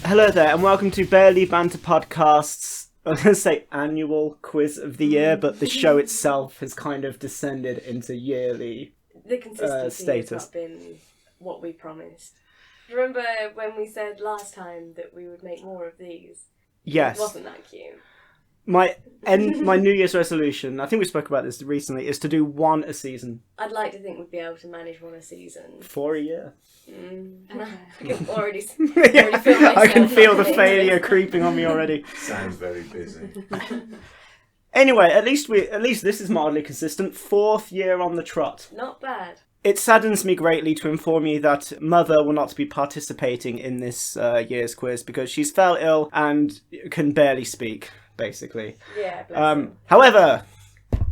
Hello there, and welcome to Banter Podcast's, I was going to say annual quiz of the year, but the show itself has kind of descended into yearly the consistency status. has not been what we promised. Remember when we said last time that we would make more of these? Yes. It wasn't that cute. My New Year's resolution, I think we spoke about this recently, is to do one a season. I'd like to think we'd be able to manage one a season. 4 a year. I can already Yeah, feel myself. I can feel the failure creeping on me already. Sounds very busy. Anyway, at least this is mildly consistent. 4th year on the trot. Not bad. It saddens me greatly to inform you that Mother will not be participating in this year's quiz because she's fell ill and can barely speak, basically. Yeah, bless her. However,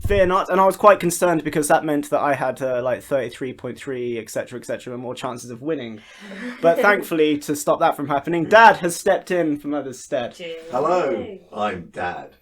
fear not, and I was quite concerned because that meant that I had 33.3, etc., and more chances of winning. But thankfully, to stop that from happening, Dad has stepped in for Mother's stead. Hello, I'm Dad.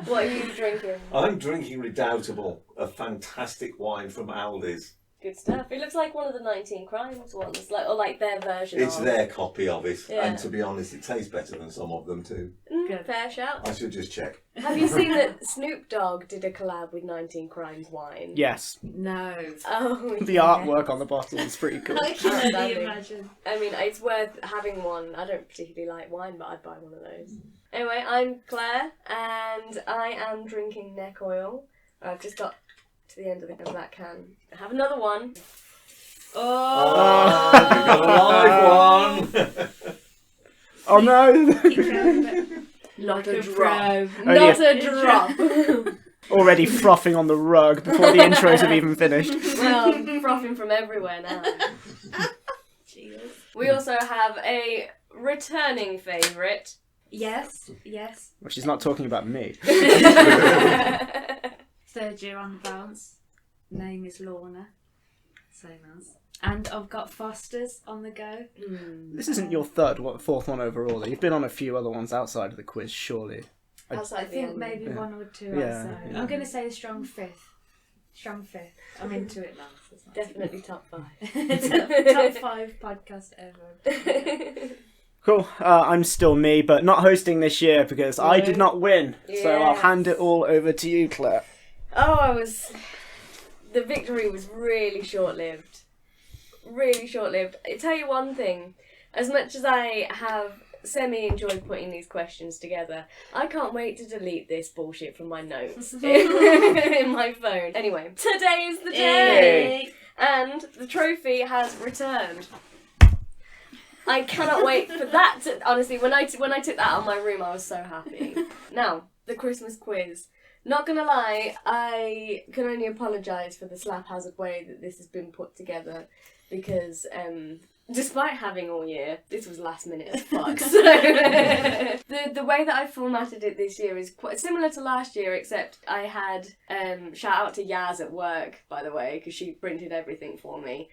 What are you drinking? I'm drinking Redoubtable, a fantastic wine from Aldi's. Good stuff. It looks like one of the 19 Crimes ones, or their version It's of. their copy of it, Yeah. and to be honest, it tastes better than some of them too. Good. Fair shout. I should just check. Have you seen that Snoop Dogg did a collab with 19 Crimes wine? Yes. No. Oh, The artwork on the bottle is pretty cool. I can only Outstanding. imagine. I mean, it's worth having one. I don't particularly like wine, but I'd buy one of those. Anyway, I'm Claire, and I am drinking neck oil. I've just got to the end of that can. I have another one. Oh! We've got a live one! Oh no! Keep going. Not a Like drop. pro. Oh, Not yeah. a drop. Already frothing on the rug before the intros have even finished. Well, I'm frothing from everywhere now. Cheers. We also have a returning favourite. Yes. Well, she's not talking about me. Third year on the bounce. Name is Lorna. Same as. And I've got Foster's on the go. This isn't your fourth one overall. You've been on a few other ones outside of the quiz, surely. Outside I the think end. maybe Yeah. one or two Yeah, outside. yeah. I'm going to say a strong fifth. I'm into it now. So it's not too Definitely top 5. bad. Top 5 podcast ever. Cool. I'm still me, but not hosting this year because I did not win. So I'll Yes. hand it all over to you, Claire. The victory was really short-lived. Really short-lived. I tell you one thing. As much as I have semi-enjoyed putting these questions together, I can't wait to delete this bullshit from my notes in my phone. Anyway, today is the day! And the trophy has returned. I cannot wait for that to... Honestly, when I took that out of my room, I was so happy. Now, the Christmas quiz. Not gonna lie, I can only apologise for the slap-hazard way that this has been put together because, despite having all year, this was last minute as fuck. So, the way that I formatted it this year is quite similar to last year, except I had, shout out to Yaz at work, by the way, because she printed everything for me.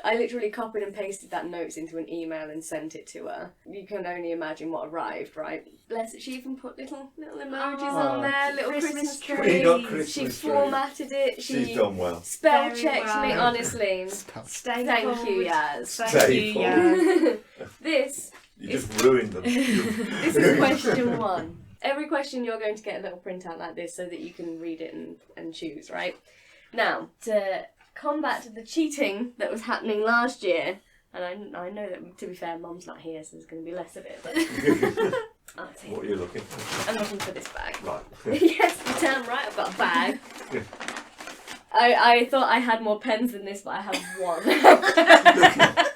I literally copied and pasted that notes into an email and sent it to her. You can only imagine what arrived, right? Bless it, she even put little emojis on there, little Christmas tree. trees. We got Christmas She tree. formatted it. She's done well. Spell Very checked me, well. honestly. Stay Thank forward. you, Yaz. Thank you, Stay Yaz. This You just ruined them. this is question 1. Every question you're going to get a little printout like this so that you can read it and choose, right? Now, to combat the cheating that was happening last year, and I know that, to be fair, Mum's not here, so there's going to be less of it, but I'll take What are it. you looking for? I'm looking for this bag. Right. Yes, you're damn right, I've got a bag. I thought I had more pens than this, but I have one. I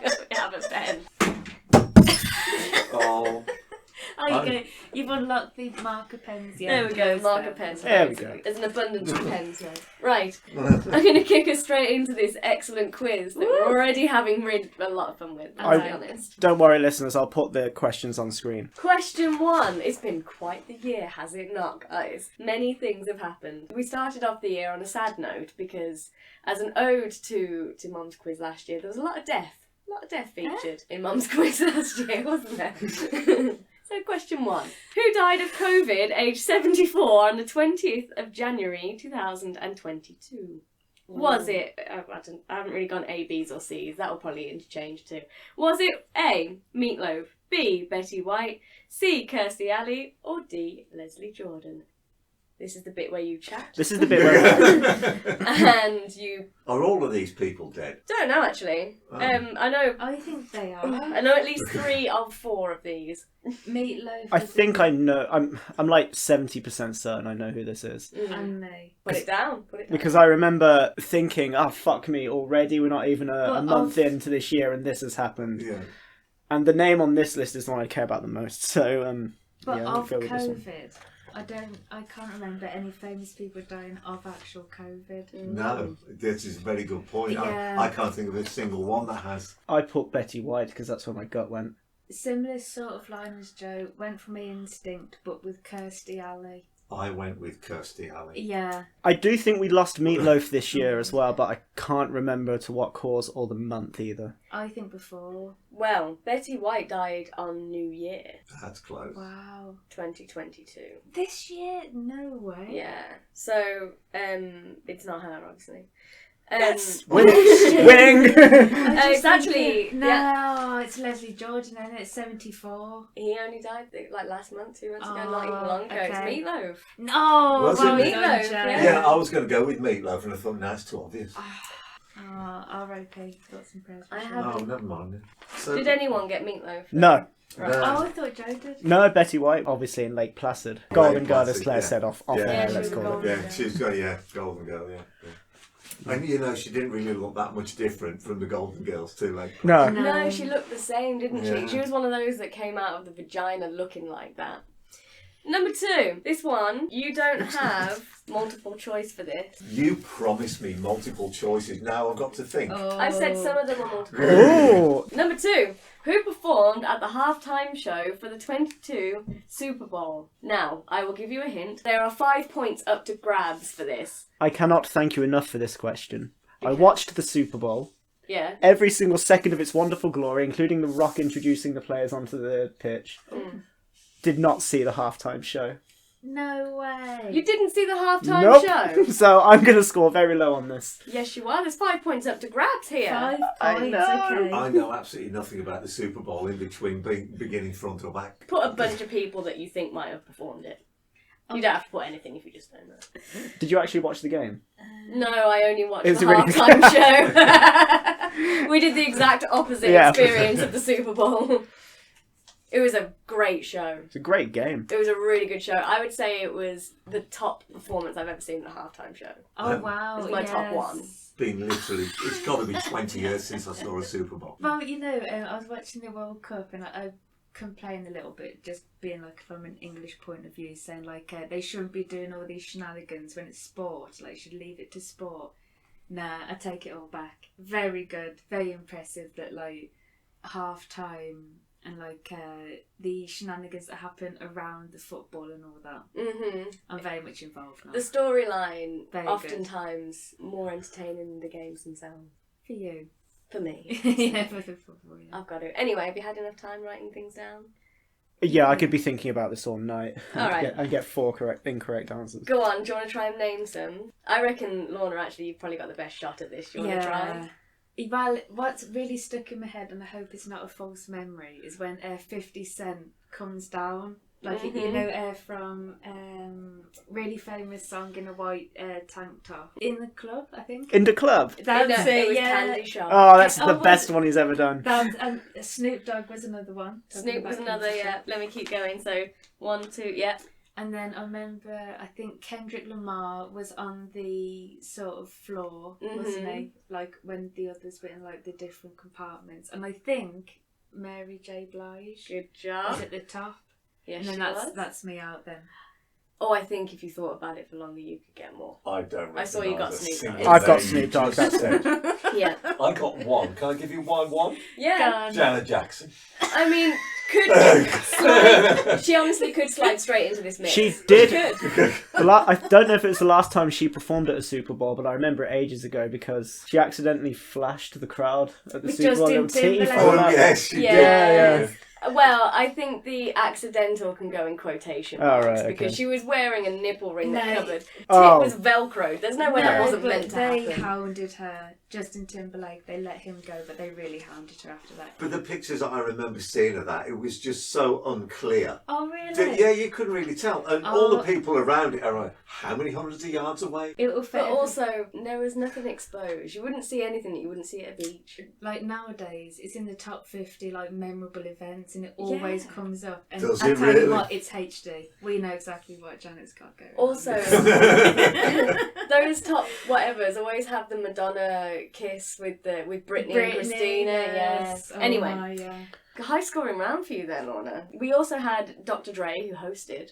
don't have a pen. Oh, Oh, you go. You've unlocked the marker pens. Yeah. There we go, marker pens. There we go. There's an abundance of pens now. Right, I'm going to kick us straight into this excellent quiz that we're already having really a lot of fun with, to be honest. Don't worry, listeners, I'll put the questions on screen. Question 1. It's been quite the year, has it not, guys? Many things have happened. We started off the year on a sad note because, as an ode to Mum's quiz last year, there was a lot of death. A lot of death featured in Mum's quiz last year, wasn't there? So question 1. Who died of COVID aged 74 on the 20th of January 2022? Was it, I haven't really gone A, B's or C's, that will probably interchange too. Was it A, Meatloaf, B, Betty White, C, Kirstie Alley, or D, Leslie Jordan? This is the bit where you chat. This is the bit where... And you... Are all of these people dead? Don't know, actually. Oh. I know... I think they are. I know at least 3 of 4 of these. Meatloaf. I think I know. I'm like 70% certain I know who this is. And me. Put it down. Because I remember thinking, oh, fuck me, already? We're not even a month into this year and this has happened. Yeah. And the name on this list is the one I care about the most. So, But yeah, of go with this one. COVID, I can't remember any famous people dying of actual COVID. No, this is a very good point. Yeah. I can't think of a single one that has. I put Betty White because that's where my gut went. Similar sort of line as Joe, went for my instinct, but with Kirstie Alley. I went with Kirstie Alley. Yeah. I do think we lost Meatloaf this year as well, but I can't remember to what cause or the month either. I think before. Well, Betty White died on New Year, That's close. Wow. 2022. This year? No way. Yeah. So, it's not her, obviously. Yes! Winning! Winning! It's actually... No, it's Leslie Jordan, and it's 74. He only died like last month, 2 months ago, not even Oh, long ago. It's okay. Meatloaf. No! Was it well Meatloaf? done, Joe. Yeah. I was going to go with Meatloaf, and I thought, no, it's too obvious. Oh, R.I.P. Thoughts and prayers. I Oh, haven't. never mind. So, Did anyone get Meatloaf? No. Right. No. Oh, I thought Joe did. No, Betty White, obviously in Lake Placid. Golden Girl, as Placid, Claire yeah. said off Yeah. air, Yeah, she let's was a call it. golden- Yeah, she's got, Golden Girl, yeah. And she didn't really look that much different from the Golden Girls too, like. No. No, she looked the same, didn't Yeah. she? She was one of those that came out of the vagina looking like that. Number 2. This one, you don't have multiple choice for this. You promised me multiple choices. Now I've got to think. I've said some of them are multiple. Ooh! Number 2. Who performed at the halftime show for the 22 Super Bowl? Now, I will give you a hint. There are 5 points up to grabs for this. I cannot thank you enough for this question. I watched the Super Bowl. Yeah. Every single second of its wonderful glory, including The Rock introducing the players onto the pitch. Did not see the halftime show. No way. You didn't see the halftime Nope. show? So I'm going to score very low on this. Yes, you are. There's 5 points up to grabs here. 5 I points, know. okay. I know absolutely nothing about the Super Bowl in between beginning front or back. Put a bunch of people that you think might have performed it. You don't have to put anything if you just don't know. Did you actually watch the game? No, I only watched Is the it really halftime show. We did the exact opposite Yeah. experience of the Super Bowl. It was a great show. It's a great game. It was a really good show. I would say it was the top performance I've ever seen in a halftime show. Oh, wow. It was my top one. Been literally, it's got to be 20 years since I saw a Super Bowl. Well, I was watching the World Cup and I complained a little bit, just being like from an English point of view, saying like they shouldn't be doing all these shenanigans when it's sport, like should leave it to sport. Nah, I take it all back. Very good, very impressive that like half time and like the shenanigans that happen around the football and all that. Mm-hmm. I'm very much involved now. The storyline, Very oftentimes more entertaining than the games themselves. For you. For me. Yeah, for the football, yeah. I've got to. Anyway, have you had enough time writing things down? Yeah, I could be thinking about this all night. All right. And get 4 incorrect answers. Go on, do you want to try and name some? I reckon, Lorna, actually, you've probably got the best shot at this. Do you want to try? Well, what's really stuck in my head, and I hope it's not a false memory, is when 50 Cent comes down. Like, from really famous song in a white tank top. In the club, I think. In the club? That's it was yeah. Candy Shop. Oh, that's the was best it? one he's ever done. And Snoop Dogg was another one. Snoop was another, yeah. Let me keep going. So, 1, 2, yeah. And then I remember, I think Kendrick Lamar was on the sort of floor, wasn't he? Like when the others were in like the different compartments. And I think Mary J. Blige Good job. was at the top. Yes, And she then was. that's me out then. Oh, I think if you thought about it for longer, you could get more. I don't I saw you got recognise a Snoop Dogg. single I've got name Snoop you Dogg, just that's said. Yeah. I got one. Can I give you my one? Yeah. Janet Jackson. I mean, could slide. She honestly could slide straight into this mix. She did. Could. I don't know if it was the last time she performed at a Super Bowl, but I remember it ages ago because she accidentally flashed the crowd at the With Super Bowl. Justin Little titty Timberlake. fall Oh, out. yes, she Yeah. did. Yeah, yeah. Well, I think the accidental can go in quotation marks right, because okay. she was wearing a nipple ring that No. covered. Oh. Tit was Velcro. There's no way that wasn't but meant to they happen. hounded her. Justin Timberlake, they let him go, but they really hounded her after that. But the pictures that I remember seeing of that, it was just so unclear. Oh, really? Yeah, you couldn't really tell. And all the people around it are like, how many hundreds of yards away? It will fit. But also, there was nothing exposed. You wouldn't see anything that you wouldn't see at a beach. Like nowadays, it's in the top 50 like memorable events, and it always Yeah. comes up. And Does I it tell really? you what, it's HD. We know exactly what Janet's got going. Also, on. those top whatevers always have the Madonna kiss with Britney and Christina. Yes. Oh Anyway, my, yeah. high scoring round for you there, Lorna. We also had Dr. Dre who hosted.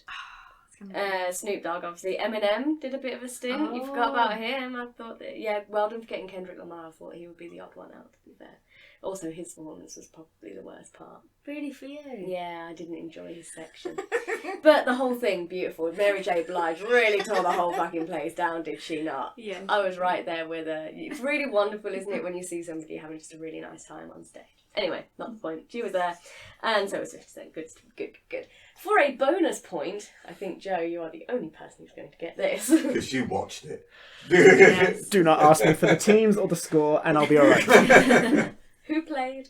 Snoop Dogg, obviously. Eminem did a bit of a stint. You forgot about him. I thought that, well done for getting Kendrick Lamar. I thought he would be the odd one out, to be fair. Also, his performance was probably the worst part. Really for you? Yeah, I didn't enjoy his section. But the whole thing, beautiful. Mary J. Blige really tore the whole fucking place down, did she not? Yeah. I was right there with her. It's really wonderful, isn't it, when you see somebody having just a really nice time on stage. Anyway, not the point. She was there, and so was 50 Cent. Good. For a bonus point, I think, Joe, you are the only person who's going to get this. Because you watched it. Yes. Do not ask me for the teams or the score, and I'll be alright. Who played?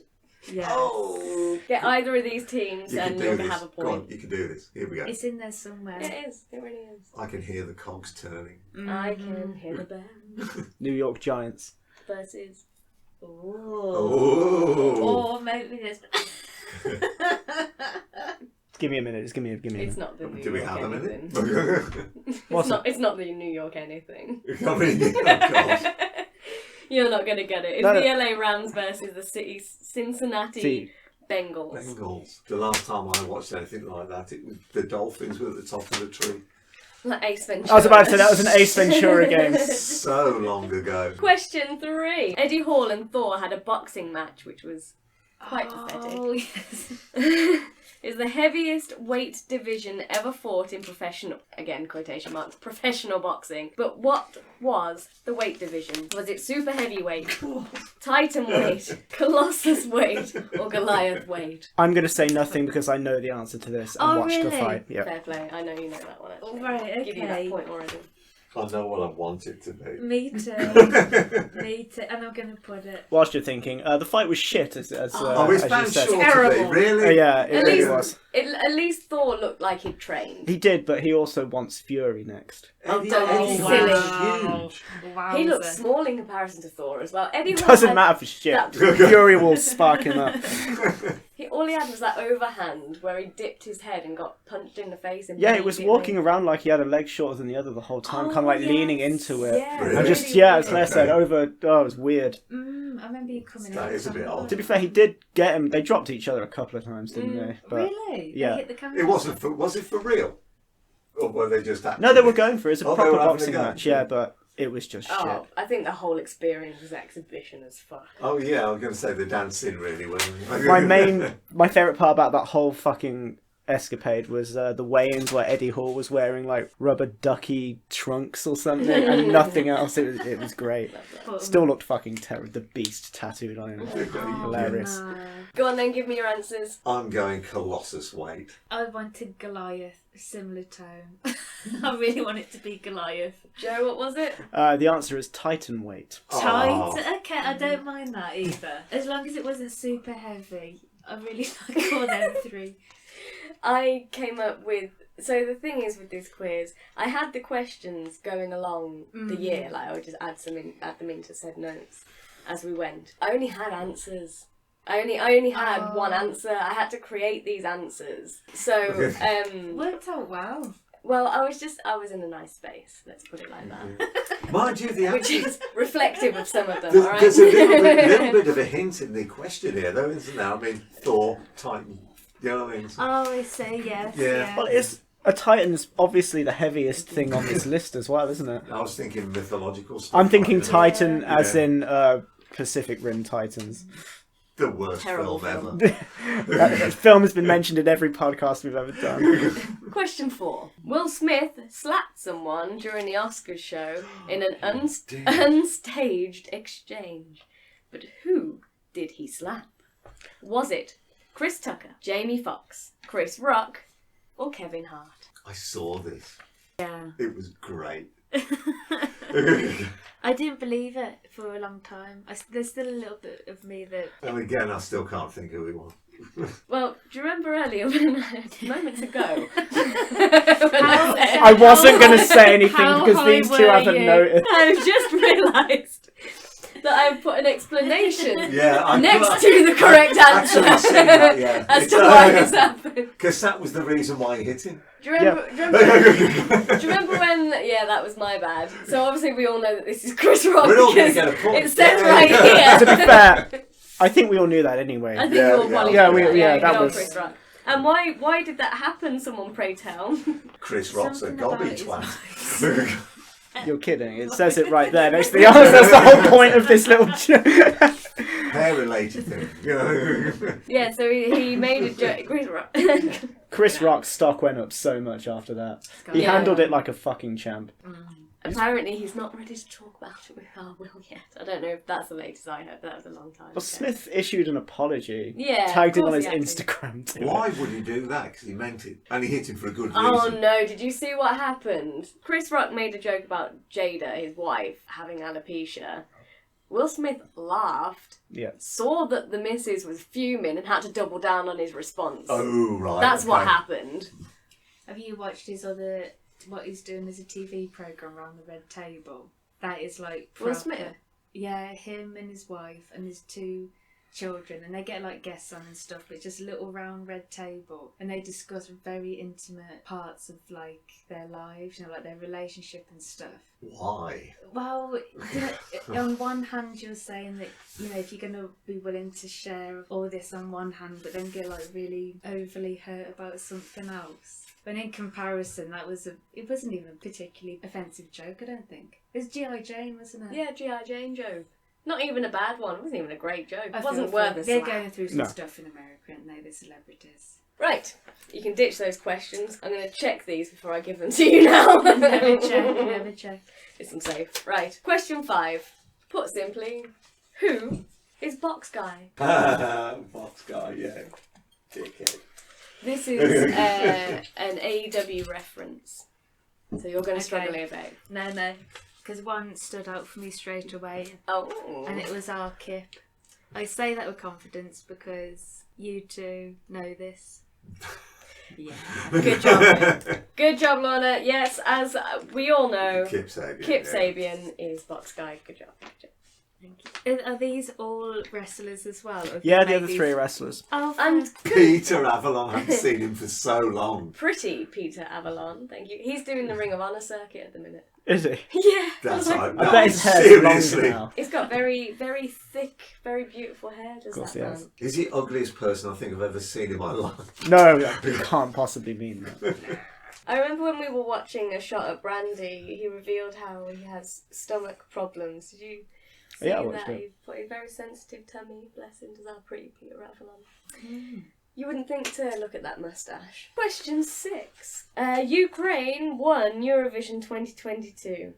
Yeah. Oh! Get either of these teams You can and do you'll this. have a Go on, point. you can do this. Here we go. It's in there somewhere. It is. It really is. I can hear the cogs turning. I can hear the band New York Giants. versus... Ooh. Oh! Or maybe this. Give me a minute. Just give me a It's minute. not the New Do we York have a anything. minute? What's It's not the New York anything. I mean, oh God. You're not going to get it. It's No. the LA Rams versus the Cincinnati See, Bengals. Bengals. The last time I watched anything like that, it was the Dolphins were at the top of the tree. Like Ace Ventura. I was about to say that was an Ace Ventura game. So long ago. Question 3. Eddie Hall and Thor had a boxing match, which was quite pathetic. Oh, yes. Is the heaviest weight division ever fought in professional, again quotation marks, professional boxing. But what was the weight division? Was it super heavyweight, Titan weight, Colossus weight, or Goliath weight? I'm going to say nothing because I know the answer to this and Oh, watched the really? fight. Yeah. Fair play. I know you know that one. Actually. Right, I'll give you that okay. point already. I know what I want it to be. Me too. Me too. And I'm going to put it. Whilst you're thinking, the fight was shit, as Oh, it's as you found said. sure to Terrible. be. Really? Yeah, it At really least- was. At least Thor looked like he'd trained. He did, but he also wants Fury next. Eddie don't Hall's be was silly. huge. Wow. He looks small in comparison to Thor as well. Eddie Hall Doesn't had matter for shit. that- Fury will spark him up. all he had was that overhand where he dipped his head and got punched in the face. Yeah, he was immediately. walking around like he had a leg shorter than the other the whole time, kind of like yes. leaning into it. Yeah, Really? And just, really yeah, as weird. Claire said, it was weird. I remember you coming That in. is a bit odd. To be fair, he did get him. They dropped each other a couple of times, didn't they? But Really? yeah. They hit the camera? It wasn't for. Was it for real? Or were they just acting? no, they were going for it. It's a Oh, they proper were having a boxing go. match, yeah, but it was just Oh, shit. I think the whole experience was exhibition as fuck. Oh yeah, I was going to say the dancing really wasn't. My favourite part about that whole fucking escapade was the weigh-ins where Eddie Hall was wearing like rubber ducky trunks or something and nothing else. It was great. Still looked fucking terrible. The beast tattooed on him. Hilarious. No. Go on then, give me your answers. I'm going Colossus weight. I wanted Goliath, a similar tone. I really want it to be Goliath. Joe, what was it? The answer is Titan weight. Tight. Oh. Okay, I don't mind that either. As long as it wasn't super heavy. I really like all them three. I came up with... So the thing is with this quiz, I had the questions going along the year. Like I would just add them into said notes as we went. I only had answers. I only had one answer. I had to create these answers. So, Worked out well. well, I was in a nice space. Let's put it like that. Mind you, the Which answer. is reflective of some of them, alright? There's a little bit of a hint in the question here, though, isn't there? I mean, Thor, Titan. You know what I mean? Oh, I say yes. Yeah. Well, it's a Titan's obviously the heaviest thing on this list as well, isn't it? I was thinking mythological stuff. I'm thinking like Titan Yeah. as in Pacific Rim Titans. the worst Terrible film film. ever. That film has been mentioned in every podcast we've ever done. Question 4. Will Smith slapped someone during the Oscars show in an Damn. unstaged exchange. But who did he slap? Was it Chris Tucker, Jamie Foxx, Chris Rock, or Kevin Hart? I saw this. Yeah. It was great. I didn't believe it for a long time. There's still a little bit of me that... And again, I still can't think who it was. Well, do you remember earlier when moments ago? I wasn't going to say anything How because high these two were haven't you? noticed. I've just realised that I've put an explanation Yeah, I next to the correct answer actually seen that, yeah. as to why this happened. Because that was the reason why he hit him. Do you remember? Do you remember when? Yeah, that was my bad. So obviously we all know that this is Chris Rock We're all going because to get a point. it says Yeah. right To be here. fair, I think we all knew that anyway. I think Yeah, we all yeah. probably Yeah, knew we- that. yeah, that good old was- Chris Rock. And why did that happen? Someone pray tell. Chris Rock's a Something about gobby his twat. You're kidding. It says it right there next to the answer. That's the whole point of this little joke. Hair related thing. Yeah, so he made a joke. Chris Rock. Chris Rock's stock went up so much after that. He Yeah. handled it like a fucking champ. Apparently he's not ready to talk about it with our Will yet. I don't know if that's the latest I heard, but that was a long time Well, ago. Smith issued an apology. Yeah, Tagged of him on course his he had to. Instagram too. Why would he do that? Because he meant it. And he hit him for a good reason. Oh no, did you see what happened? Chris Rock made a joke about Jada, his wife, having alopecia. Will Smith laughed, Yeah. saw that the missus was fuming and had to double down on his response. Oh, right. That's what okay. happened. Have you watched his other... what he's doing as a TV programme around the red table? That is like... Will proper- Smith? Yeah, him and his wife and his 2 children, and they get like guests on and stuff, but it's just a little round red table, and they discuss very intimate parts of like their lives, you know, like their relationship and stuff. Why? Well, you know, on one hand you're saying that, you know, if you're going to be willing to share all this on one hand but then get like really overly hurt about something else. But in comparison, it wasn't even a particularly offensive joke, I don't think. It was G.I. Jane, wasn't it? Yeah, G.I. Jane joke. Not even a bad one. It wasn't even a great joke. I It wasn't feel worth for- a They're slap. going through some No. stuff in America, aren't they? They're celebrities. Right, you can ditch those questions. I'm going to check these before I give them to you now. Never check, never check. It's unsafe. Right, question 5. Put simply, who is Box Guy? Box guy, yeah. Dickhead. This is an AEW reference. So you're going to struggle Okay. here, babe. No, because one stood out for me straight away, Oh. and it was our Kip. I say that with confidence because you two know this. Yeah. Good job. Good job, Lorna. Yes, as we all know, Kip Sabian. Kip yeah. Sabian is Box Guy. Good job. Good job. Thank you. Are these all wrestlers as well? Or have Yeah, you the made other these- 3 wrestlers. Oh, And Peter Avalon, I haven't seen him for so long. pretty Peter Avalon, thank you. He's doing the Ring of Honor circuit at the minute. Is he? Yeah. That's I right. I bet his hair's Seriously. longer now. He's got very, very thick, very beautiful hair, does Of course that he man? has. Is he the ugliest person I think I've ever seen in my life? No, you can't possibly mean that. I remember when we were watching a shot at Brandy, he revealed how he has stomach problems. Did you see Yeah, I watched that? it. He's got a very sensitive tummy, bless him, does our pretty Peter Avalon. You wouldn't think to look at that moustache. Question 6. Ukraine won Eurovision 2022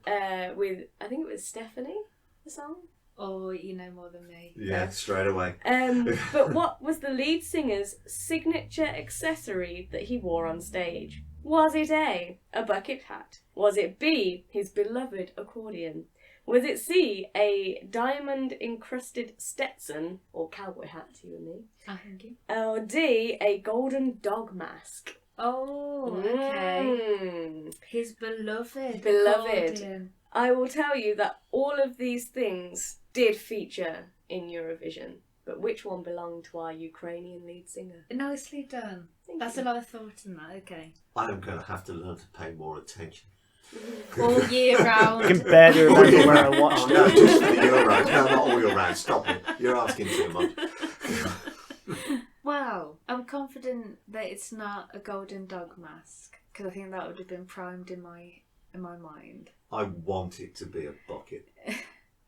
with, I think it was Stephanie, the song? Or you know more than me. Yeah, straight away. But what was the lead singer's signature accessory that he wore on stage? Was it A, a bucket hat? Was it B, his beloved accordion? Was it C, a diamond-encrusted Stetson, or cowboy hat, you and me? Thank you. Or D, a golden dog mask? Oh, okay. Mm. His beloved. Beloved. accordion. I will tell you that all of these things did feature in Eurovision, but which one belonged to our Ukrainian lead singer? Nicely done. Thank That's you. a lot of thought in that, okay. I am going to have to learn to pay more attention. All year round. I can barely remember where I watched Oh, it. no, just for the Euros. No, not all your rounds. Stop it. You're asking too much. Wow, I'm confident that it's not a golden dog mask, because I think that would have been primed in my mind. I want it to be a bucket.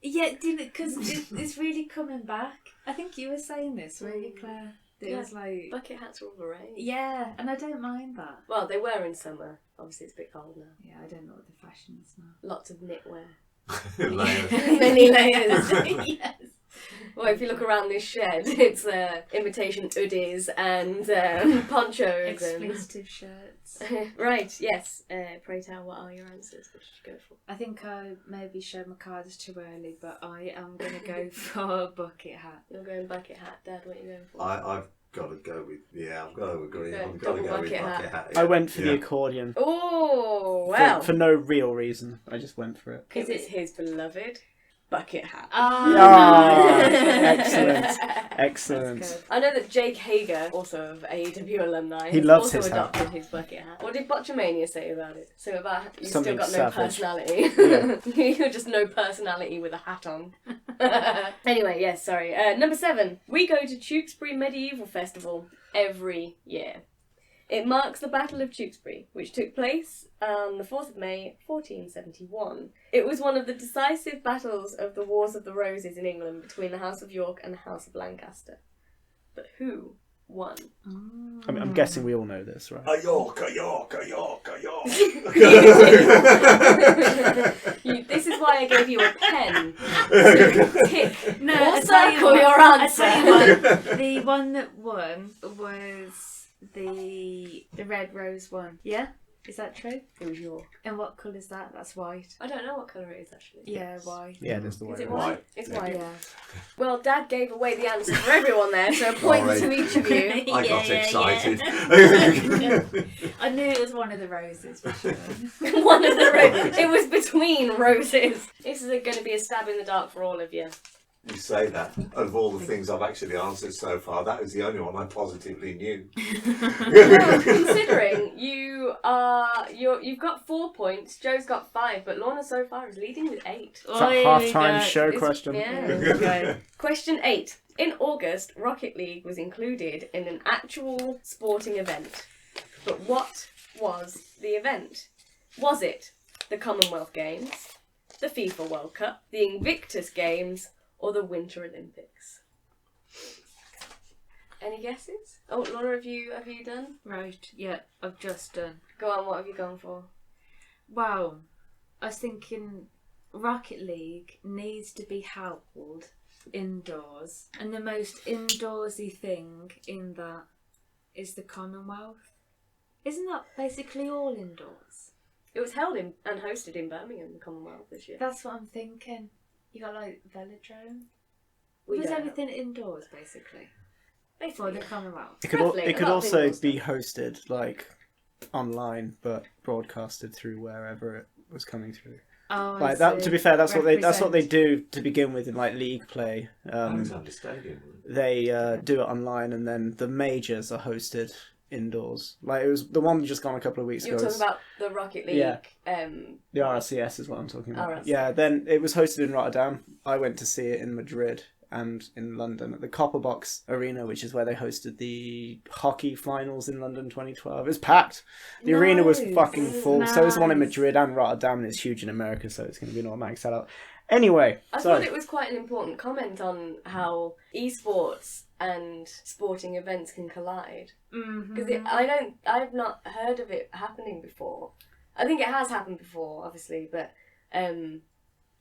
Yeah, because it's really coming back. I think you were saying this, weren't you, Claire? That It Yeah. was like, Bucket hats were all the rage. yeah, and I don't mind that. Well, they were in summer. Obviously, it's a bit cold now. Yeah, I don't know what the fashion is now. Lots of knitwear. Layers. Many layers. Yes. Well, if you look around this shed, it's imitation hoodies and ponchos. Expletive shirts. Right, yes. Pray tell, what are your answers? What did you go for? I think I maybe showed my cards too early, but I am going to go for a bucket hat. You're going bucket hat. Dad, what are you going for? I've got to go with, I've got to agree. Okay, I've got to double go with bucket bucket hat. hat. I went for the accordion. Oh, well. For no real reason. I just went for it. Because it's his beloved bucket hat. Ah, excellent. Excellent. I know that Jake Hager, also of AEW alumni, He has loves also his hat. adopted his bucket hat. What did Botchamania say about it? So about you Something still got no savage. personality. You're just no personality with a hat on. Anyway, yes, sorry. Number 7. We go to Tewkesbury Medieval Festival every year. It marks the Battle of Tewkesbury, which took place on the 4th of May, 1471. It was one of the decisive battles of the Wars of the Roses in England between the House of York and the House of Lancaster. But who won? I'm guessing we all know this, right? A York, a York, a York, a York. This is why I gave you a pen. To tick No, or I tell you circle what, your I answer. tell you what, the one that won was the red rose one. Yeah? Is that true? It was York. And what colour's that? That's white. I don't know what colour it is actually. Yeah, white. Yeah, there's the Is white it one. white? It's white. Yeah. Well, Dad gave away the answer for everyone there, so a point Sorry. to each of you. I got excited. I knew it was one of the roses for sure. One of the roses. It was between roses. This is going to be a stab in the dark for all of you. You say that. Of all the things I've actually answered so far, that was the only one I positively knew. Well, considering you've got 4 points, Joe's got 5, but Lorna so far is leading with 8. It's a half-time show It's- question. Yeah. Okay. Question 8. In August, Rocket League was included in an actual sporting event. But what was the event? Was it the Commonwealth Games, the FIFA World Cup, the Invictus Games, or the Winter Olympics? Any guesses? Oh, Laura, have you done? Right, yeah, I've just done. Go on, what have you gone for? Wow. I was thinking Rocket League needs to be held indoors. And the most indoorsy thing in that is the Commonwealth. Isn't that basically all indoors? It was held in and hosted in Birmingham, the Commonwealth, this year. That's what I'm thinking. You got like velodrome. We Was don't everything indoors basically for Basically, the Commonwealth? It could, Roughly, it a could lot of also indoor be hosted like online, but broadcasted through wherever it was coming through. Oh, Like that. To be fair, that's what they Represent. do to begin with in like league play. Alexander Stadium. They do it online, and then the majors are hosted indoors. Like it was the one we just gone a couple of weeks you're ago. talking about the Rocket League. Yeah. Um, The RLCS is what I'm talking about. RLCS. Yeah, then it was hosted in Rotterdam. I went to see it in Madrid and in London at the Copper Box Arena, which is where they hosted the hockey finals in London 2012. It was packed. The arena was Nice. fucking full. So is the one in Nice. Madrid and Rotterdam, and it's huge in America, so it's going to be an automatic sellout. Anyway, I sorry. thought it was quite an important comment on how esports and sporting events can collide. Because I've not heard of it happening before. I think it has happened before, obviously, but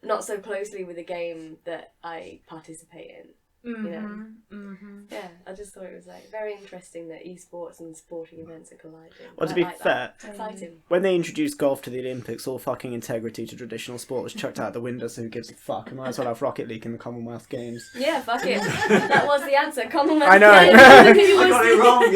not so closely with a game that I participate in. Yeah, I just thought it was like very interesting that esports and sporting events are colliding. Well, to I be like fair, that. Exciting. when they introduced golf to the Olympics, all fucking integrity to traditional sport was chucked out the window, so who gives a fuck? I might as well have Rocket League in the Commonwealth Games. Yeah, fuck it. That was the answer. Commonwealth I know. Games. I got it wrong,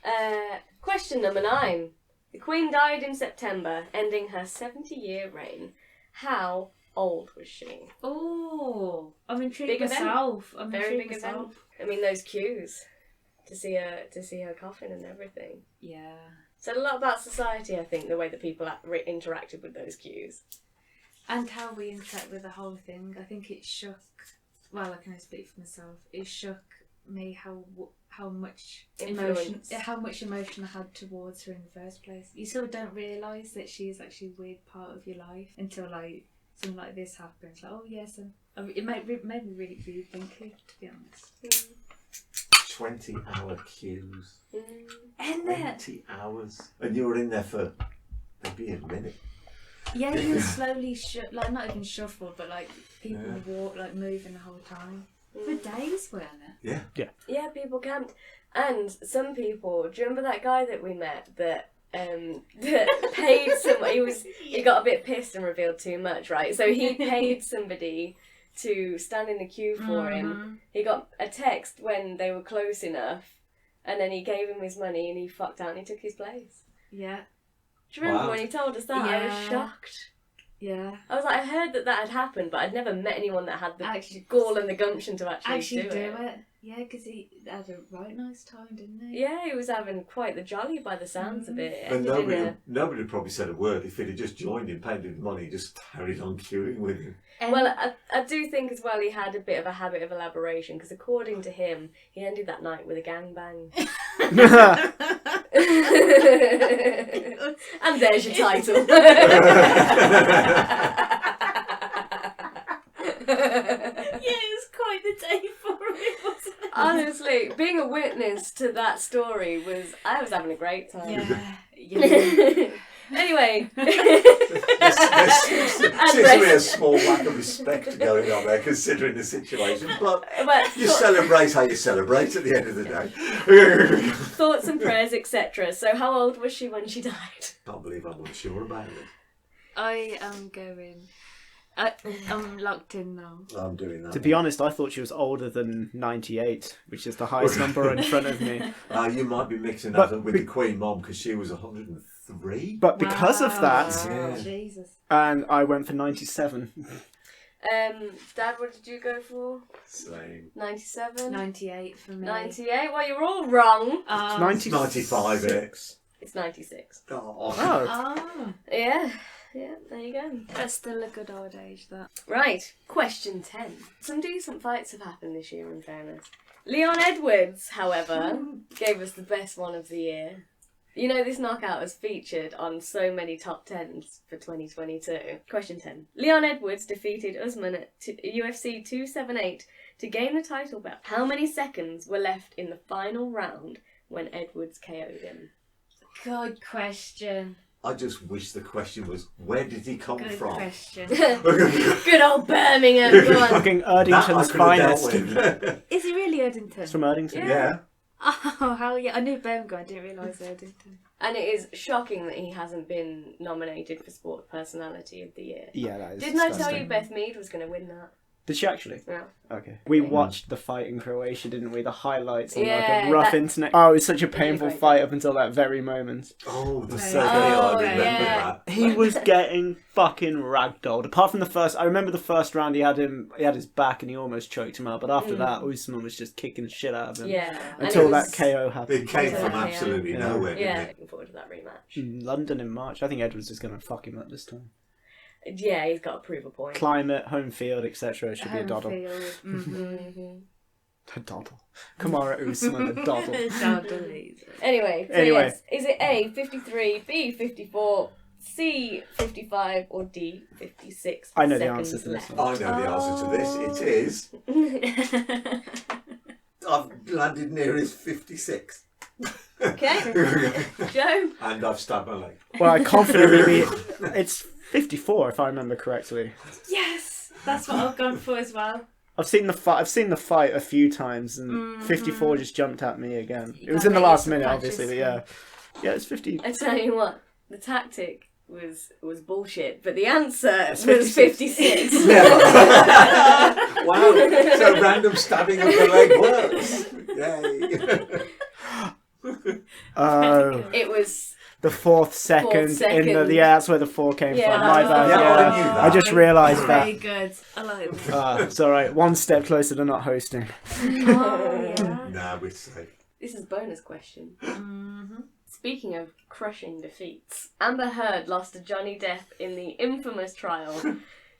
yay! Question number 9. The Queen died in September, ending her 70-year reign. How old was she? Oh, I'm intrigued Big event. myself. Very big event. I mean, those queues to see her coffin and everything. Yeah. Said a lot about society, I think, the way that people interacted with those queues. And how we interact with the whole thing. I think it shook. Well, I can only speak for myself. It shook me how much Influence. how much emotion I had towards her in the first place. You sort of don't realise that she is actually a weird part of your life until like something like this happens. Like, oh yes, and it made me really rethinking, to be honest. 20-hour queues. And there, 20 hours. And you were in there for maybe a minute. Yeah, he was slowly like not even shuffled, but like people walk like moving the whole time for days, weren't it? Yeah, people camped, and some people. Do you remember that guy that we met that paid somebody? He got a bit pissed and revealed too much, right? So he paid somebody to stand in the queue for him. He got a text when they were close enough, and then he gave him his money and he fucked out and he took his place. Yeah. Do you remember when he told us that? I was shocked. Yeah. I was like, I heard that had happened, but I'd never met anyone that had the gall and the gumption to actually do it. Yeah, because he had a right nice time, didn't he? Yeah, he was having quite the jolly by the sounds of it. And nobody probably said a word if he'd have just joined him, paid him money, just carried on queuing with him. Well, I do think as well he had a bit of a habit of elaboration, because according to him, he ended that night with a gangbang. And there's your title. Yeah, it was quite the day for him, wasn't it? Honestly, being a witness to that story I was having a great time. Yeah. Anyway. There seems to be a small lack of respect going on there, considering the situation. But you celebrate how you celebrate at the end of the day. Thoughts and prayers, etc. So how old was she when she died? Can't believe I'm unsure about it. I am going. I'm locked in now. I'm doing that. To be honest, I thought she was older than 98, which is the highest number in front of me. You might be mixing that up with the Queen Mom, because she was 103. But because of that, Jesus. and I went for 97. Dad, what did you go for? Same. 97? 98 for me. 98? Well, you're all wrong. 95 X. It's 96. Oh. Yeah, there you go. That's still a good old age, that. Right, question 10. Some decent fights have happened this year, in fairness. Leon Edwards, however, gave us the best one of the year. You know, this knockout has featured on so many top 10s for 2022. Question 10. Leon Edwards defeated Usman at UFC 278 to gain the title belt. How many seconds were left in the final round when Edwards KO'd him? Good question. I just wish the question was, where did he come Good from? question. Good old Birmingham, go on. Fucking Erdington's finest. Is he really Erdington? It's from Erdington. Yeah. Oh, hell yeah. I knew Birmingham, I didn't realise Erdington. And it is shocking that he hasn't been nominated for Sport Personality of the Year. Yeah, that is Didn't I disgusting. tell you Beth Mead was going to win that? Did she actually? Yeah. Okay. We watched the fight in Croatia, didn't we? The highlights on like Yeah, a rough internet. Oh, it was such a painful great. fight up until that very moment. Oh, the Right. second Oh, I remember yeah. that. He was getting fucking ragdolled. Apart from the first, I remember the first round he had his back and he almost choked him out. But after that, Usman was just kicking the shit out of him. Yeah. Until And it that was- KO happened. It came from Yeah. absolutely Yeah. nowhere, didn't Yeah, it? looking forward to that rematch. In London in March. I think Edwards is going to fuck him up this time. Yeah, he's got to prove a point. Climate, home field, etc. It should be a doddle. Mm-hmm. A doddle. Kamara Usman, a doddle. Anyway, so yes, is it A, 53, B, 54, C, 55, or D, 56? I know the seconds answer to this left? one. I know the answer to this. It is. I've landed near his 56. Okay. Joe? And I've stabbed my leg. Well, I confidently it's 54 if I remember correctly. Yes! That's what I've gone for as well. I've seen the fight a few times, and 54 just jumped at me again. You It was gotta in the make last some minute, practice, obviously, but yeah, it's 50. I tell you what, the tactic was bullshit, but the answer It's was 56. Wow, so random stabbing of the leg works. Yay. Oh, It was the fourth second second. that's where the 4 came Yeah, from. My bad. yeah, I knew Yeah, that. I just realised Very that. good. I like that. It's all right. One step closer to not hosting. Oh, yeah. Nah, we're safe. This is a bonus question. Mm-hmm. Speaking of crushing defeats, Amber Heard lost to Johnny Depp in the infamous trial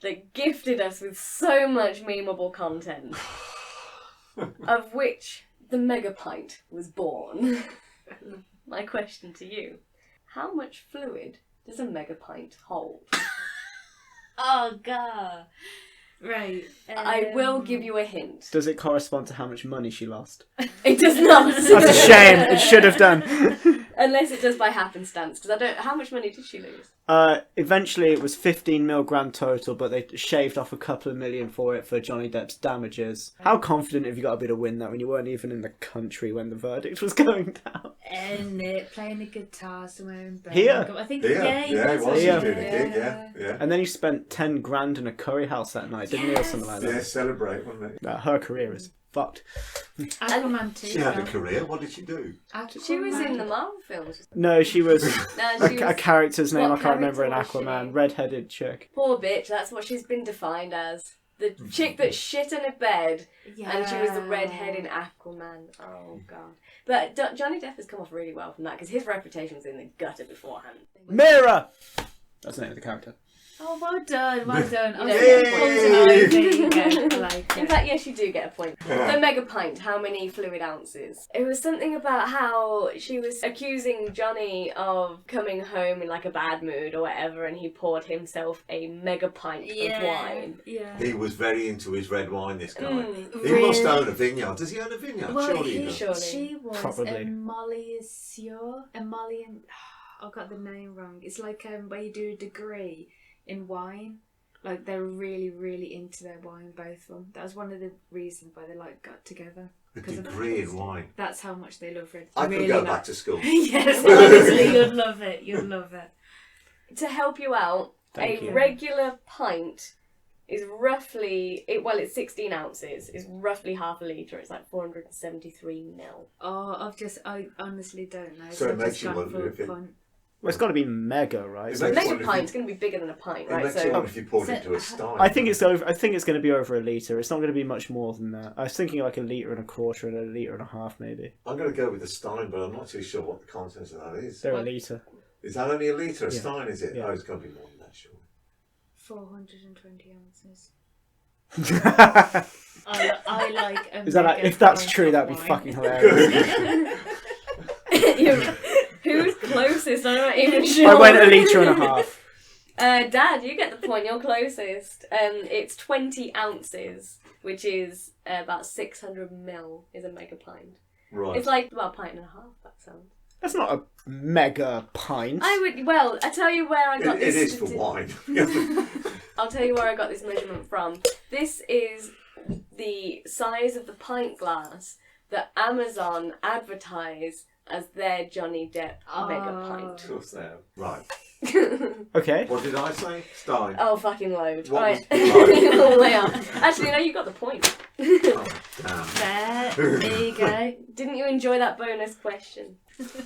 that gifted us with so much memeable content, of which the mega pint was born. My question to you, how much fluid does a mega pint hold? Oh, God. Right. I will give you a hint. Does it correspond to how much money she lost? It does not. That's a shame. It should have done. Unless it does by happenstance, because I don't. How much money did she lose? Eventually it was 15 mil grand total, but they shaved off a couple of million for it for Johnny Depp's damages. How confident have you got to be to win that when you weren't even in the country when the verdict was going down? And playing the guitar somewhere in Birmingham. Here? I think, Yeah, it was. Yeah. He did, yeah. And then you spent 10 grand in a curry house that night, didn't you, or something like that? Yeah, celebrate, wasn't it? Her career is fucked. Aquaman 2. She had a career. What did she do? She was in the Marvel films. No, she was No, she a was character's name I what can't remember in character was Aquaman. she? Red-headed chick. Poor bitch, that's what she's been defined as. The chick that shit in a bed, and she was the redhead in Aquaman. Oh, God. But Johnny Depp has come off really well from that, because his reputation was in the gutter beforehand. Mira! That's the name of the character. Oh, well done, well done. I was Yay! thinking like In fact, yes, you do get a point. The mega pint, how many fluid ounces? It was something about how she was accusing Johnny of coming home in like a bad mood or whatever, and he poured himself a mega pint of wine. Yeah. He was very into his red wine, this guy. He Really? must own a vineyard. Does he own a vineyard? Well, Surely he does. Surely. she was Probably. Emolian. I got the name wrong. It's like where you do a degree in wine. Like they're really, really into their wine, both of them. That was one of the reasons why they got together. A 'Cause of degree in that. wine. That's how much they love red. I really could go love- back to school. Yes, honestly, you'd love it. You'd love it. To help you out, Thank a you. regular pint is roughly, it's 16 ounces, is roughly half a litre. It's like 473 ml. Oh, I honestly don't know. So it I've makes just you gone wonder for if it- fun. Well, it's got to be mega, right? It So makes Mega wonder if pint's going to be bigger than a pint, It right? makes you So wonder if you poured So- into a stein. I think it's over. I think it's going to be over a litre. It's not going to be much more than that. I was thinking like a litre and a quarter and a litre and a half, maybe. I'm going to go with the stein, but I'm not too sure what the contents of that is. They're a What? litre. Is that only a litre? A Yeah. stein, is it? Yeah. Oh, it's going to be more than that, surely. 420 ounces. Is I like a that like, mega if that's pint true, of that'd be wine. fucking hilarious. Who's closest? I'm not even sure. I went a litre and a half. Dad, you get the point. You're closest. It's 20 ounces, which is about 600 ml is a mega pint. Right. It's like about a pint and a half, that sounds. That's not a mega pint. I tell you where I got It this. is for wine. I'll tell you where I got this measurement from. This is the size of the pint glass that Amazon advertise as their Johnny Depp mega pint. Of course they have. Right. Okay. What did I say? Stein. Oh, fucking load. What Right. was the All the way up. Actually, no, you got the point. Oh, damn. There you go. Didn't you enjoy that bonus question?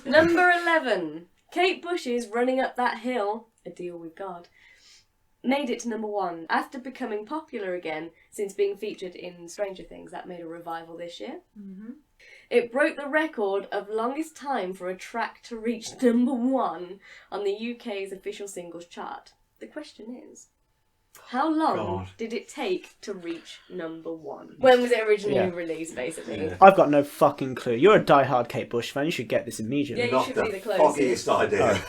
Number 11. Kate Bush's Running Up That Hill, A Deal with God, made it to number 1 after becoming popular again since being featured in Stranger Things. That made a revival this year. Mm-hmm. It broke the record of longest time for a track to reach number 1 on the UK's official singles chart. The question is, how long God. did it take to reach number 1? When was it originally released, basically? Yeah. I've got no fucking clue. You're a diehard Kate Bush fan. You should get this immediately. Yeah, you Not should the be the closest. foggiest idea.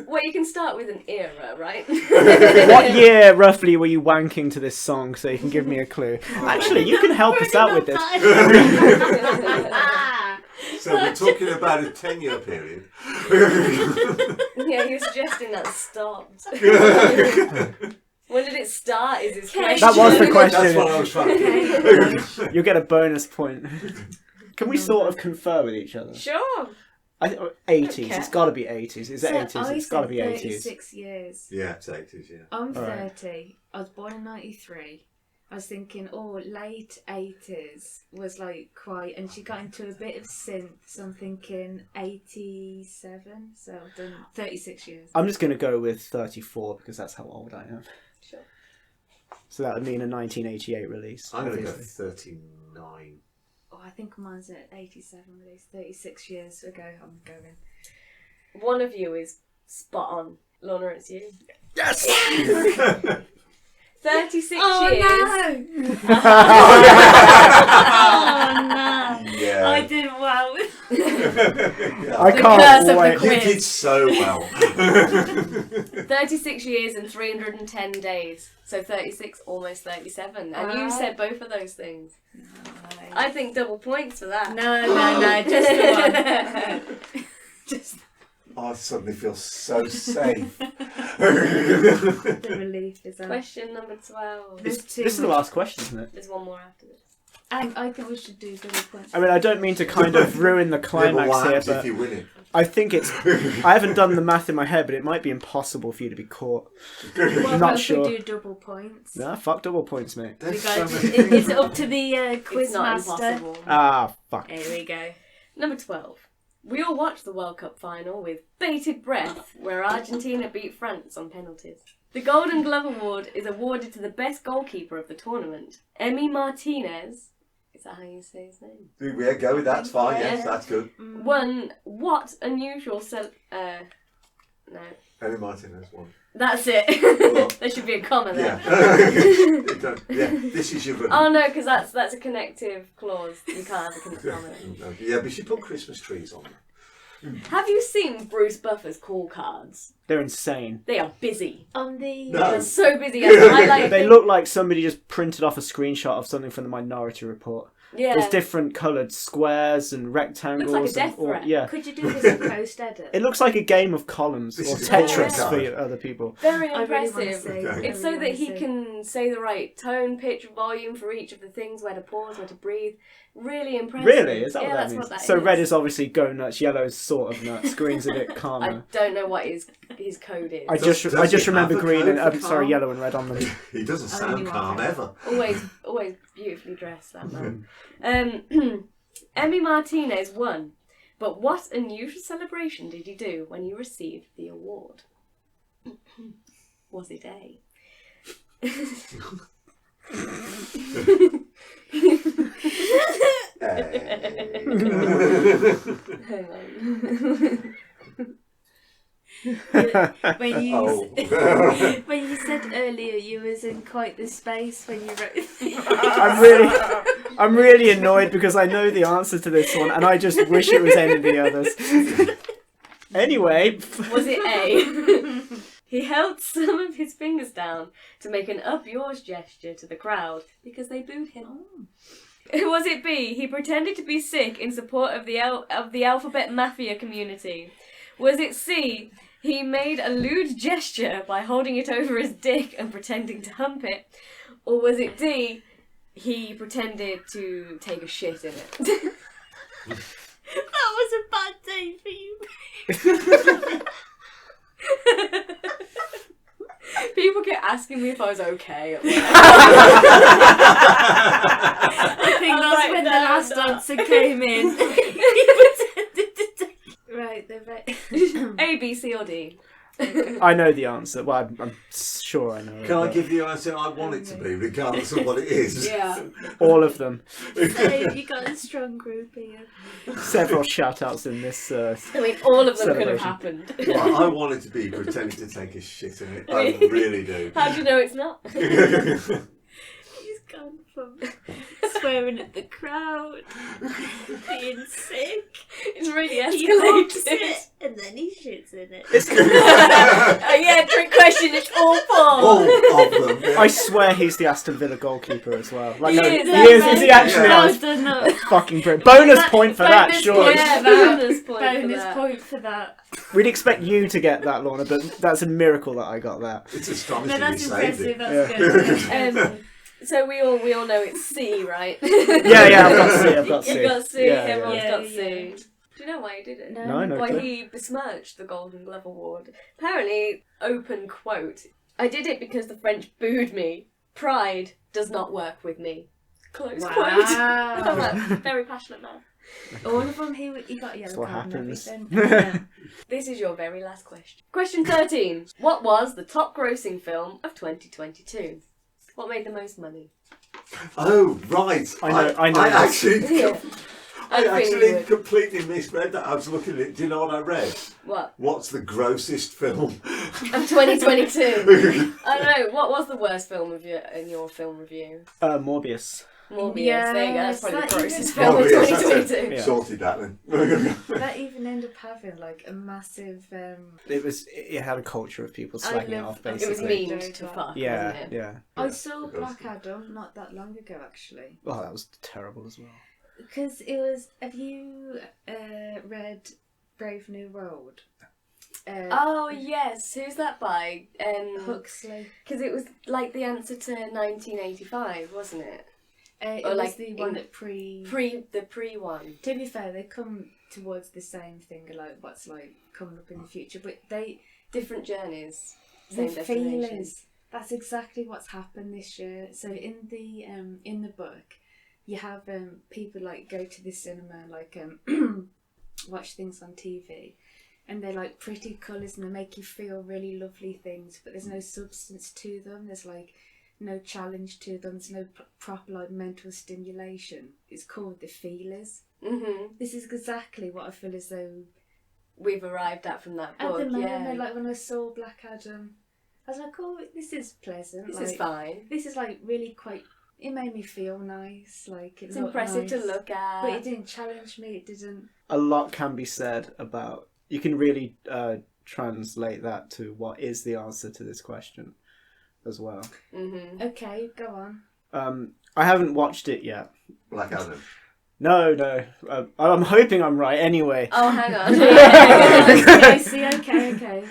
Well, you can start with an era, right? What year roughly were you wanking to this song so you can give me a clue? Actually, you can help us out with this. So we're talking about a 10-year period. Yeah, you're suggesting that stopped. When did it start is his question. That was the question. That's what I was trying to do. You'll get a bonus point. Can we sort of confer with each other? Sure. 80s. Okay. It's got to be 80s. Is it 80s? I It's got to said be 80s. 36 years. Yeah, it's 80s, yeah. I'm Alright. 30. I was born in 93. I was thinking, late 80s was like quite, and she got into a bit of synth, so I'm thinking 87, so I've done 36 years. I'm just going to go with 34 because that's how old I am. Sure. So that would mean a 1988 release. I'm going to go obviously. 39. Oh, I think mine's at 87 release, 36 years ago I'm going. One of you is spot on. Lorna, it's you. Yes! 36 years. No! Oh no! Yeah. I did well. I The curse can't of the wait. quiz. You did so well. 36 years and 310 days. So 36, almost 37. And you said both of those things. I think double points for that. No, just the one. Just I suddenly feel so safe. The relief is on. Question number 12. This is the last question, isn't it? There's one more after this. I think we should do double points. I mean, I don't mean to kind of ruin the climax what here, happens but if you win it? I think it's... I haven't done the math in my head, but it might be impossible for you to be caught. What not about sure. if we do double points? Nah, fuck double points, mate. There's We so go many to, it's things. up to the quiz It's not master. impossible. Ah, fuck. Here we go. Number 12. We all watched the World Cup final with bated breath, where Argentina beat France on penalties. The Golden Glove Award is awarded to the best goalkeeper of the tournament, Emi Martinez. Is that how you say his name? Yeah, go with that. It's fine. Yes, Yeah. that's good. Won what unusual no. Emi Martinez won. That's it. Well, There should be a comma there. Yeah. Yeah. This is your. Oh no, because that's a connective clause. You can't have a comma. Yeah, but she put Christmas trees on. Have you seen Bruce Buffer's call cards? They're insane. They are busy. On the No. They're so busy. I highlighted They them. look like somebody just printed off a screenshot of something from the Minority Report. Yeah. There's different coloured squares and rectangles. Looks like a death and, threat. yeah. Could you do this in post edit? It looks like a game of columns This or is a Tetris card. for other people. Very I really wanna impressive. see. Okay. It's so that he can say the right tone, pitch, volume for each of the things, where to pause, where to breathe. Really impressive. Really? Is that yeah, what that that's means? what that So is. red is obviously go nuts, yellow is sort of nuts, green's a bit I calmer. don't know what his code is. I Does just he remember have a green code and for sorry, calm? yellow and red on them. He doesn't Only sound one calm colour. ever. Always beautifully dressed, that man. Emi Martinez won, but what unusual celebration did he do when he received the award? Was it A? Hang on. When you Oh. when you said earlier you was in quite the space when you wrote. I'm really annoyed because I know the answer to this one and I just wish it was any of the others. Anyway, Was it A? He held some of his fingers down to make an up yours gesture to the crowd because they booed him. Was it B? He pretended to be sick in support of the alphabet mafia community. Was it C? He made a lewd gesture by holding it over his dick and pretending to hump it. Or was it D? He pretended to take a shit in it. That was a bad day for you. People kept asking me if I was okay at work. I think that's like, when the no, last no. answer came in. He pretended to take... Right, they're right. A, B, C, or D. I know the answer. Well, I'm sure I know it. Can I but give the answer I want it to be, regardless of what it is? Yeah. all of them? So you got a strong group here. Several shout-outs in this. I mean, all of them could have Celebration. happened. Well, I want it to be pretending to take a shit in it. I really do. How do you know it's not? He's gone from swearing at the crowd, being sick. It's really He humps escalated. it, and then he shits in it. Yeah, trick question, it's all All four. of them. Yeah. I swear he's the Aston Villa goalkeeper as well. Like, He no, is, he that's is. right. Is he actually? Yeah. Oh, No, it's don't know. fucking brilliant. Bonus point for that, Bonus sure. Yeah, bonus point. for Bonus that. point for that. We'd expect you to get that, Lorna, but that's a miracle that I got that. It's No, astonishing that's he saved impressive. it. That's Yeah. good. So we all know it's C, right? Yeah, I've got C. I've got C. You got C. Yeah, Everyone's yeah. got Yeah, C. yeah. Do you know why he did it? No, no. Why clue. he besmirched the Golden Glove Award. Apparently, open quote, "I did it because the French booed me. Pride does not work with me." Close quote. I'm Wow. a very passionate man. All of them, he got a That's yellow what card and happens. everything. Yeah. This is your very last question. Question 13. What was the top grossing film of 2022? What made the most money? Oh, right. I know I this. actually, Yeah. I I think you actually would. completely misread that. I was looking at it. Do you know what I read? What? What's the grossest film? Of 2022. I know. What was the worst film in your film review? Morbius. Morbius. Yes, There you go. That's probably the that grossest even- film of Oh, yes, that's 2022. Yeah. Sorted that then. That even ended up having like a massive. It had a culture of people I slagging it love- off, I It was basically. mean to fuck, Yeah, wasn't it? yeah. I Yeah, saw because- Black Adam not that long ago actually. Oh, that was terrible as well. Because it was. Have you read Brave New World? Oh yes, who's that by? Huxley. Because it was like the answer to 1985, wasn't it? It Or was like the one that pre one. To be fair, they come towards the same thing, like what's like coming up in the future, but they Different journeys, the same destination. feelers. That's exactly what's happened this year. So in the book, you have people like go to the cinema, like watch things on TV, and they're like pretty colours and they make you feel really lovely things, but there's no substance to them. There's like no challenge to them. There's no proper like mental stimulation. It's called the feelers. Mm-hmm. This is exactly what I feel as though We've arrived at from that book. at the moment, yeah. like when I saw Black Adam, I was like, oh, this is pleasant. This like, is fine. This is like really quite. It made me feel nice. Like It's impressive nice, to look at. but it didn't challenge me. It didn't. A lot can be said about. You can really translate that to what is the answer to this question, as well. Mm-hmm. Okay, go on. I haven't watched it yet. Black Adam. No. I'm hoping I'm right anyway. Oh, hang on. I see. Okay.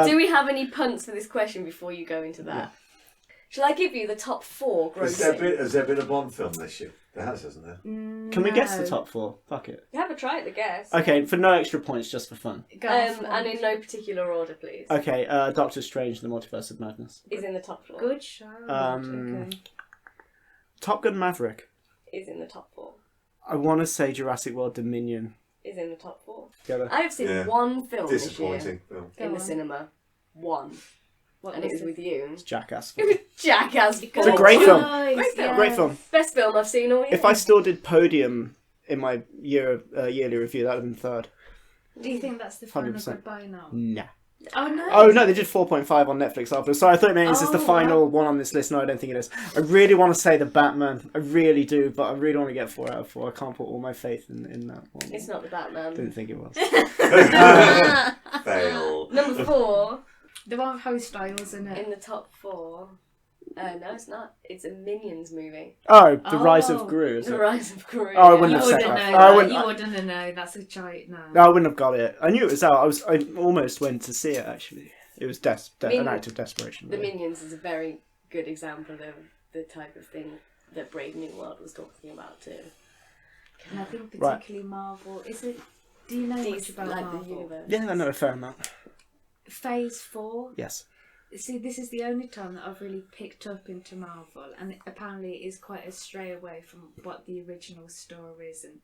Do we have any punts for this question before you go into that? Yeah. Shall I give you the top 4 Has grossing? there been a Bond film this year? There has, hasn't there? Can we guess the top 4? Fuck it. Have a try at the guess. Okay, for no extra points, just for fun. Go on, And in no particular order, please. Okay, Doctor Strange: The Multiverse of Madness. Is in the top 4. Good shout. Okay. Top Gun: Maverick. Is in the top 4. I want to say Jurassic World Dominion. Is in the top 4. Together. I have seen one film this year Disappointing film. in Go the on. cinema. One. What And it was it? with you. It's Jackass. It was Jackass. It's a great film. Choice, film. yeah. Great film. Best film I've seen all year. If I still did podium in my yearly review, that would have been third. Do you think that's the final 100%. goodbye now? Nah. Oh no. Oh no, they did 4.5 on Netflix after. Sorry, I thought it meant this is the Oh, final wow. one on this list. No, I don't think it is. I really want to say the Batman. I really do, but I really want to get 4 out of 4. I can't put all my faith in that one. It's not the Batman. Didn't think it was. Fail. Number 4 The one with Harry Styles in it. in the top 4. No, it's not. It's a Minions movie. Oh, The Rise of Oh, Gru. Is The it? Rise of Gru. Oh, I wouldn't You have wouldn't said know that. that. I wouldn't- You wouldn't have known. That's a giant. No. No, I wouldn't have got it. I knew it was out. I almost went to see it actually. It was an act of desperation. The really. Minions is a very good example of the type of thing that Brave New World was talking about too. And I think Right. particularly Marvel. Is it? Do you know much These, about like the Marvel? universe. Yeah, I know a fair amount. Phase 4. Yes. See, this is the only time that I've really picked up into Marvel, and apparently it is quite a stray away from what the original story is and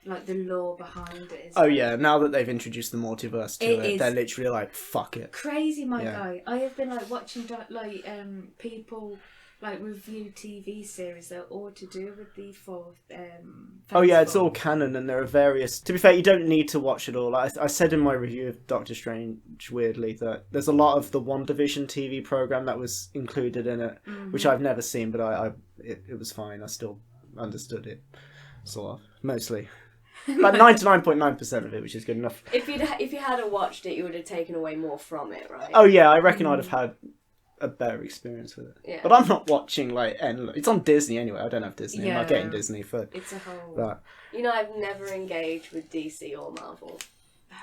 like the lore behind it is. Oh yeah, now that they've introduced the multiverse to It it, is. they're literally like, fuck it. Crazy, my Yeah. guy. I have been like watching people like review TV series that are all to do with the fourth. Oh yeah, Phase it's all 4. canon and there are various... To be fair, you don't need to watch it all. Like, I said in my review of Doctor Strange, weirdly, that there's a lot of the WandaVision TV programme that was included in it, which I've never seen, but it was fine. I still understood it, sort of, mostly. Like 99.9% of it, which is good enough. If you had watched it, you would have taken away more from it, right? Oh yeah, I reckon I'd have had a better experience with it. Yeah. But I'm not watching like it's on Disney anyway. I don't have Disney. I'm not Yeah. getting Disney for It's a whole. that. You know, I've never engaged with DC or Marvel.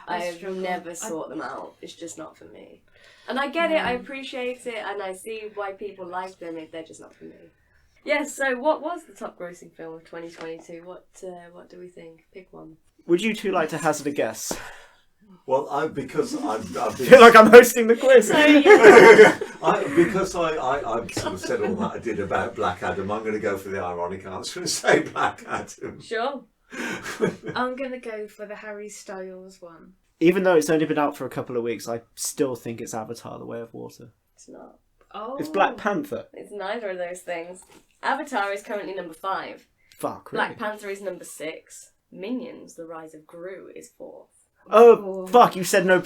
I've struggle. never sought them out. It's just not for me. And I get it, I appreciate it, and I see why people like them. They're just not for me. Yes. So, what was the top grossing film of 2022? What do we think? Pick one. Would you two like to hazard a guess? Well, because I've I feel like I'm hosting the quiz. because I've sort of said all that I did about Black Adam, I'm going to go for the ironic answer and say Black Adam. Sure. I'm gonna go for the Harry Styles one. Even though it's only been out for a couple of weeks, I still think it's Avatar: The Way of Water. It's not. Oh, It's Black Panther. It's neither of those things. Avatar is currently number 5. Fuck, really? Black Panther is number 6. Minions: The Rise of Gru is 4th. Oh, fuck, you said no...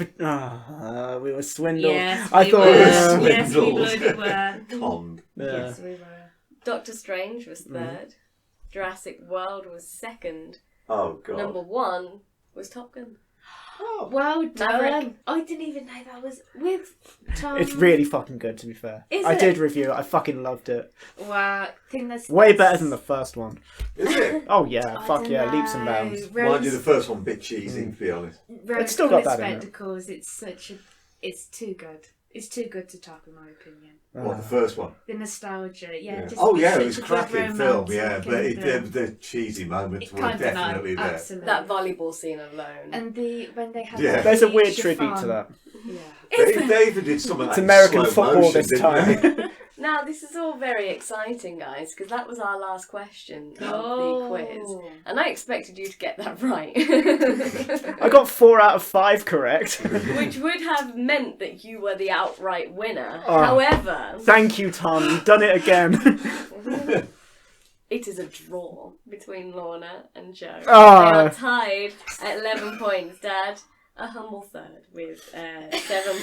we were swindled. Yes, I we thought were. it was... Yes, we Swindled. bloody were. Conned. Yeah. Yes, we were. Doctor Strange was 3rd. Jurassic World was 2nd. Oh, God. Number 1 was Top Gun. Oh. Well done. Maverick. I didn't even know that was with Tom. It's really fucking good, to be fair. Is I it? did review it. I fucking loved it. Wow, I think that's Way better than the first one. Is it? Oh yeah, I fuck don't yeah, know. leaps and bounds. Mind you, the first one a bit cheesy, to be honest. Rose still got Coloured that in it. Spectacles. It's too good. It's too good to top, in my opinion. What, the first one? The nostalgia, yeah. Just Oh yeah, such it was a a good cracking film, yeah, romantic but and, the cheesy moments it were kind of definitely there. absolutely. That volleyball scene alone. And when they had Yeah. There's a weird chiffon. tribute to that. Yeah. They even did some of that It's in American slow football motion, this didn't time. they? Now, this is all very exciting, guys, because that was our last question of the quiz. And I expected you to get that right. I got 4 out of 5 correct. Which would have meant that you were the outright winner. Oh. However, Thank you, Tom. You've done it again. it is a draw between Lorna and Joe. Oh. They are tied at 11 points, Dad. A humble third with 7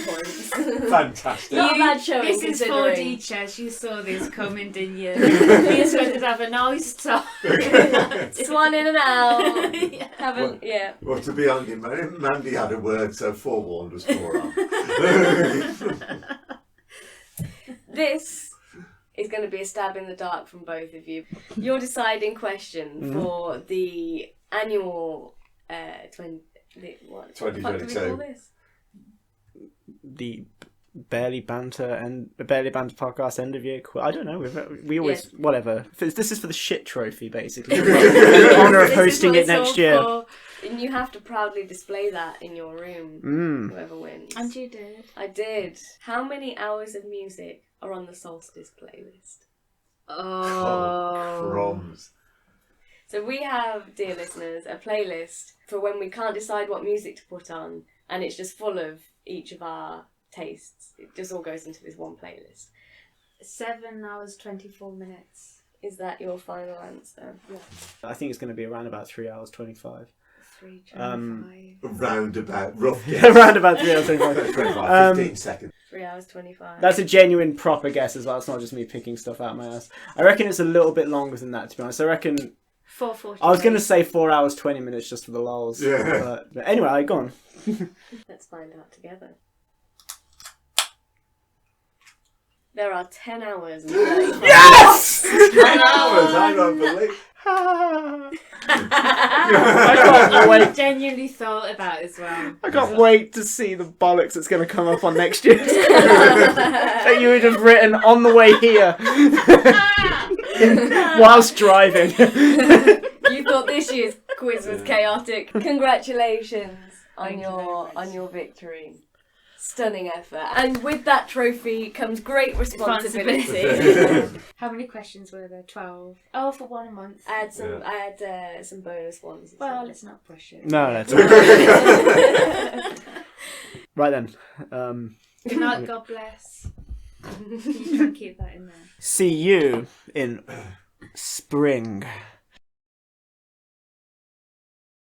points. Fantastic. Not a bad showing, This is considering. 4D chess. You saw this coming, didn't you? You expected to have a nice time. It's one in and out. Yeah. Haven't, yeah. Well, to be honest, Mandy had a word, so forewarned was forearmed. This is going to be a stab in the dark from both of you. Your deciding question for the annual 2022. What do we call this? The Barely Banter Podcast end of year quiz. I don't know. We always whatever. This is for the shit trophy, basically. In honour of This is hosting what it it's next all year. for. And you have to proudly display that in your room. Whoever wins. And you did. I did. How many hours of music are on the Solstice playlist? Oh, crumbs. So we have, dear listeners, a playlist for when we can't decide what music to put on, and it's just full of each of our tastes. It just all goes into this one playlist. 7 hours 24 minutes. Is that your final answer? Yeah. I think it's going to be around about 3 hours 25. 3:25. Roundabout, rough guess. Around about 3 hours 25. 15 seconds. 3 hours 25. That's a genuine proper guess as well. It's not just me picking stuff out of my ass. I reckon it's a little bit longer than that, to be honest. I reckon 4:40. I was going to say 4 hours 20 minutes just for the lols. Yeah. But anyway, go on. Let's find out together. There are 10 hours and 35 Yes! 10 hours, I don't believe. I genuinely thought about it as well. I can't wait to see the bollocks that's going to come up on next year's quiz that you would have written on the way here whilst driving. You thought this year's quiz was chaotic. Congratulations on your victory. Stunning effort. And with that trophy comes great responsibility. How many questions were there? 12. Oh, for 1 month. I had some bonus ones. Well, let's not push it. No, that's okay. Right then. Good night, God bless. You try and keep that in there. See you in spring.